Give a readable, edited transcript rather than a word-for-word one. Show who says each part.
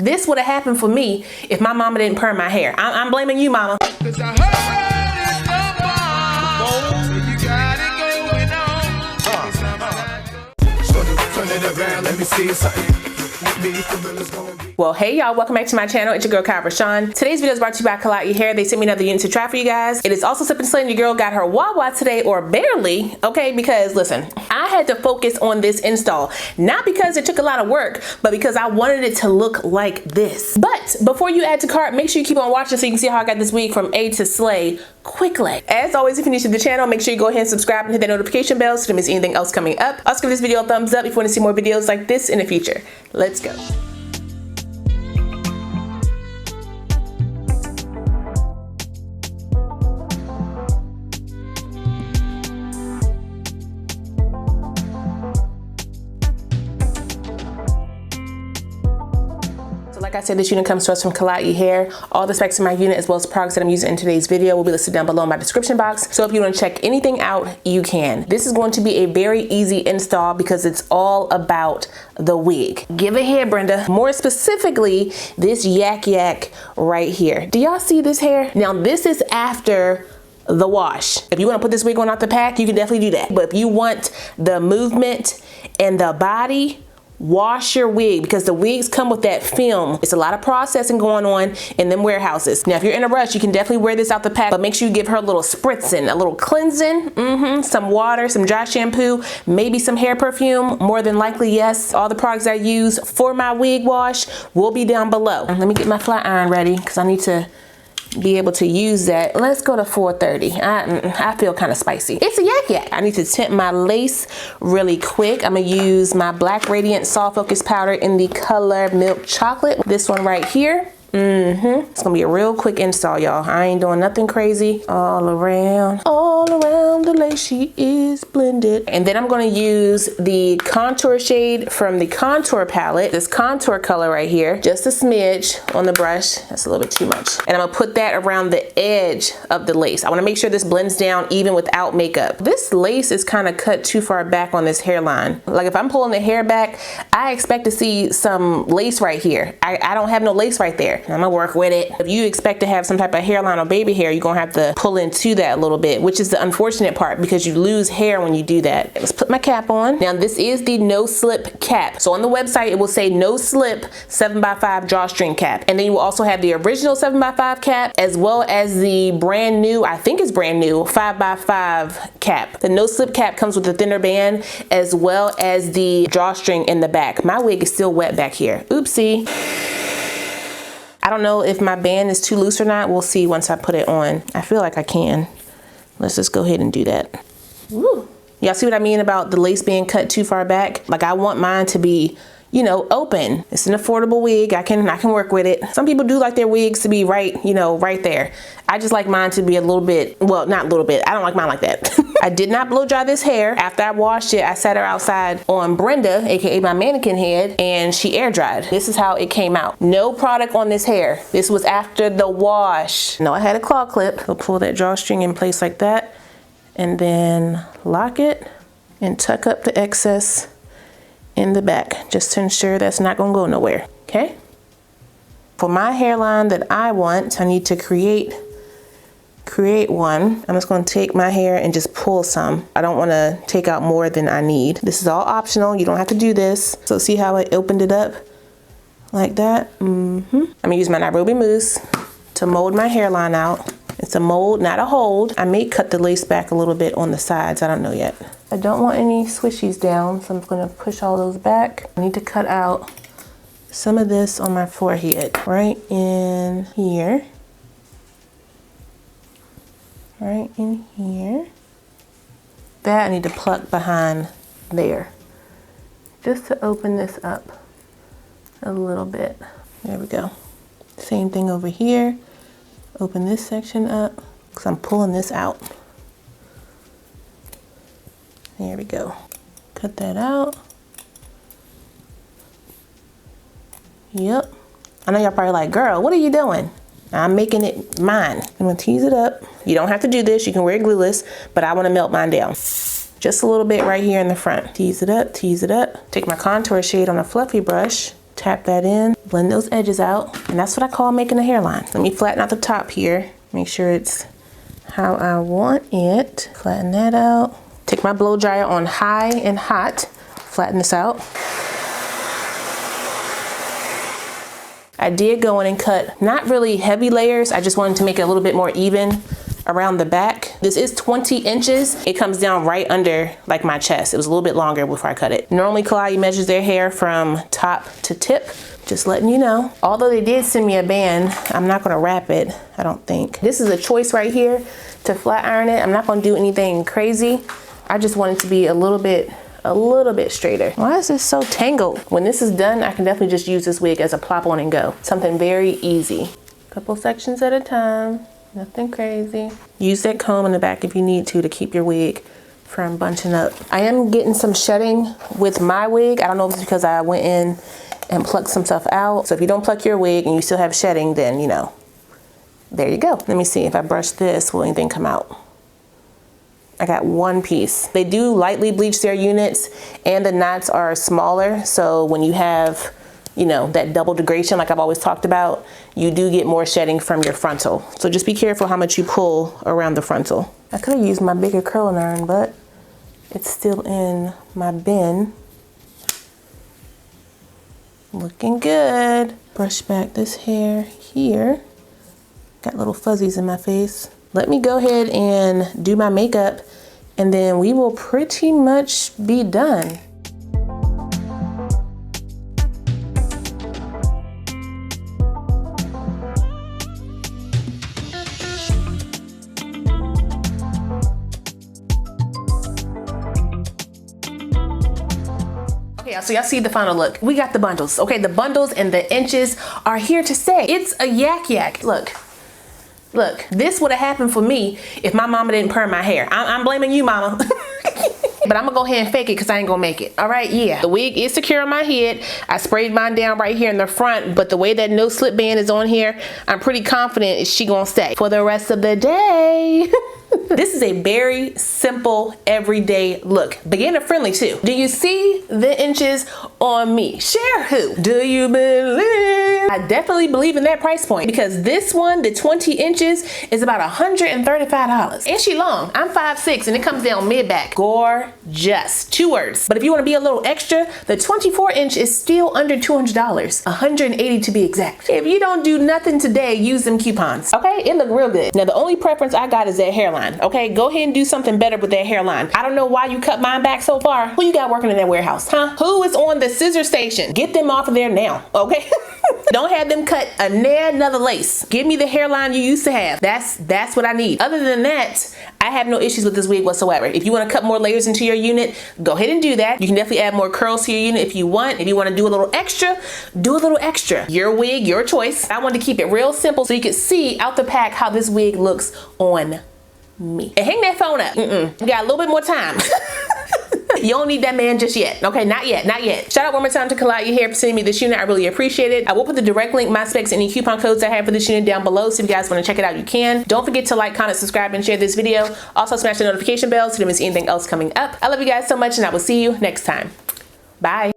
Speaker 1: This would have happened for me if my mama didn't perm my hair. I'm blaming you, mama.
Speaker 2: Let me see something.
Speaker 1: Well, hey y'all, welcome back to my channel. It's your girl RaShon. Today's video is brought to you by KLAIYIHAIR. They sent me another unit to try for you guys. It is also Sip and Slay. Your girl got her Wawa today, or barely, okay? Because listen, I had to focus on this install, not because it took a lot of work, but because I wanted it to look like this. But before you add to cart, make sure you keep on watching so you can see how I got this wig from A to Slay quickly. As always, if you're new to the channel, make sure you go ahead and subscribe and hit that notification bell so you don't miss anything else coming up. Also give this video a thumbs up if you want to see more videos like this in the future. Let's go. Like I said, this unit comes to us from KLAIYIHAIR. All the specs in my unit, as well as products that I'm using in today's video, will be listed down below in my description box. So if you want to check anything out, you can. This is going to be a very easy install because it's all about the wig. Give it here, Brenda. More specifically, this yak right here. Do y'all see this hair? Now, this is after the wash. If you want to put this wig on out the pack, you can definitely do that. But if you want the movement and the body, wash your wig, because the wigs come with that film. It's a lot of processing going on in them warehouses. Now, if you're in a rush, you can definitely wear this out the pack, but make sure you give her a little spritzing, a little cleansing, some water, some dry shampoo, maybe some hair perfume. More than likely, yes. All the products I use for my wig wash will be down below. Let me get my flat iron ready because I need to be able to use that. Let's go to 430. I feel kind of spicy. It's a yak. I need to tint my lace really quick. I'm gonna use my Black Radiant Soft Focus powder in the color Milk Chocolate. This one right here. It's gonna be a real quick install, y'all. I ain't doing nothing crazy. All around the lace she is blended. And then I'm gonna use the contour shade from the contour palette, this contour color right here, just a smidge on the brush. That's a little bit too much. And I'm gonna put that around the edge of the lace. I wanna make sure this blends down even without makeup. This lace is kind of cut too far back on this hairline. Like if I'm pulling the hair back, I expect to see some lace right here. I don't have no lace right there. I'm gonna work with it. If you expect to have some type of hairline or baby hair, you're gonna have to pull into that a little bit, which is the unfortunate part because you lose hair when you do that. Let's put my cap on. Now this is the no slip cap. So on the website, it will say no slip 7x5 drawstring cap. And then you will also have the original 7x5 cap as well as the brand new, I think it's brand new, 5x5 cap. The no slip cap comes with a thinner band as well as the drawstring in the back. My wig is still wet back here. Oopsie. I don't know if my band is too loose or not. We'll see once I put it on. I feel like I can. Let's just go ahead and do that. Woo. Y'all see what I mean about the lace being cut too far back? Like I want mine to be, you know, open. It's an affordable wig. I can work with it. Some people do like their wigs to be right, you know, right there. I just like mine to be a little bit, well, not a little bit. I don't like mine like that. I did not blow dry this hair. After I washed it, I sat her outside on Brenda, aka my mannequin head, and she air dried. This is how it came out. No product on this hair. This was after the wash. No, I had a claw clip. We'll pull that drawstring in place like that, and then lock it and tuck up the excess in the back, just to ensure that's not gonna go nowhere, okay? For my hairline that I want, I need to create one. I'm just gonna take my hair and just pull some. I don't wanna take out more than I need. This is all optional, you don't have to do this. So see how I opened it up like that? I'm gonna use my Nairobi Mousse to mold my hairline out. It's a mold, not a hold. I may cut the lace back a little bit on the sides, I don't know yet. I don't want any swishies down, so I'm gonna push all those back. I need to cut out some of this on my forehead, right in here. Right in here. That I need to pluck behind there, just to open this up a little bit. There we go. Same thing over here. Open this section up, because I'm pulling this out. There we go. Cut that out. Yep. I know y'all probably like, girl, what are you doing? I'm making it mine. I'm gonna tease it up. You don't have to do this, you can wear glueless, but I wanna melt mine down. Just a little bit right here in the front. Tease it up, tease it up. Take my contour shade on a fluffy brush Tap that in, blend those edges out, and that's what I call making a hairline. Let me flatten out the top here. Make sure it's how I want it. Flatten that out. Take my blow dryer on high and hot. Flatten this out. I did go in and cut not really heavy layers. I just wanted to make it a little bit more even around the back. This is 20 inches. It comes down right under like my chest. It was a little bit longer before I cut it. Normally KLAIYI measures their hair from top to tip. Just letting you know. Although they did send me a band, I'm not gonna wrap it, I don't think. This is a choice right here to flat iron it. I'm not gonna do anything crazy. I just want it to be a little bit straighter. Why is this so tangled? When this is done, I can definitely just use this wig as a plop on and go. Something very easy. Couple sections at a time, nothing crazy. Use that comb in the back if you need to keep your wig from bunching up. I am getting some shedding with my wig. I don't know if it's because I went in and plucked some stuff out. So if you don't pluck your wig and you still have shedding, then you know, there you go. Let me see if I brush this, will anything come out? I got one piece. They do lightly bleach their units and the knots are smaller. So when you have, you know, that double degradation like I've always talked about, you do get more shedding from your frontal. So just be careful how much you pull around the frontal. I could have used my bigger curling iron, but it's still in my bin. Looking good. Brush back this hair here. Got little fuzzies in my face. Let me go ahead and do my makeup and then we will pretty much be done. Okay, so y'all see the final look. We got the bundles. Okay, the bundles and the inches are here to stay. It's a yak. Look, this would have happened for me if my mama didn't perm my hair. I'm blaming you, mama. But I'm gonna go ahead and fake it because I ain't gonna make it. All right, yeah. The wig is secure on my head. I sprayed mine down right here in the front, but the way that no slip band is on here, I'm pretty confident she gonna stay for the rest of the day. This is a very simple, everyday look. Beginner friendly too. Do you see the inches on me? Share who? Do you believe? I definitely believe in that price point because this one, the 20 inches, is about $135. And she long. I'm 5'6" and it comes down mid-back. Gorgeous. 2 words. But if you want to be a little extra, the 24 inch is still under $200. $180 to be exact. If you don't do nothing today, use them coupons. Okay, it look real good. Now the only preference I got is that hairline. Okay, go ahead and do something better with that hairline. I don't know why you cut mine back so far. Who you got working in that warehouse, huh? Who is on the scissor station? Get them off of there now, okay? Don't have them cut another lace. Give me the hairline you used to have. That's what I need. Other than that, I have no issues with this wig whatsoever. If you want to cut more layers into your unit, go ahead and do that. You can definitely add more curls to your unit if you want. If you want to do a little extra, do a little extra. Your wig, your choice. I wanted to keep it real simple so you could see out the pack how this wig looks on me. And hang that phone up. We got a little bit more time. You don't need that man just yet. Okay, not yet. Shout out one more time to KLAIYIHAIR for sending me this unit. I really appreciate it. I will put the direct link, my specs, any coupon codes I have for this unit down below. So if you guys want to check it out, you can. Don't forget to like, comment, subscribe, and share this video. Also smash the notification bell so you don't miss anything else coming up. I love you guys so much and I will see you next time. Bye.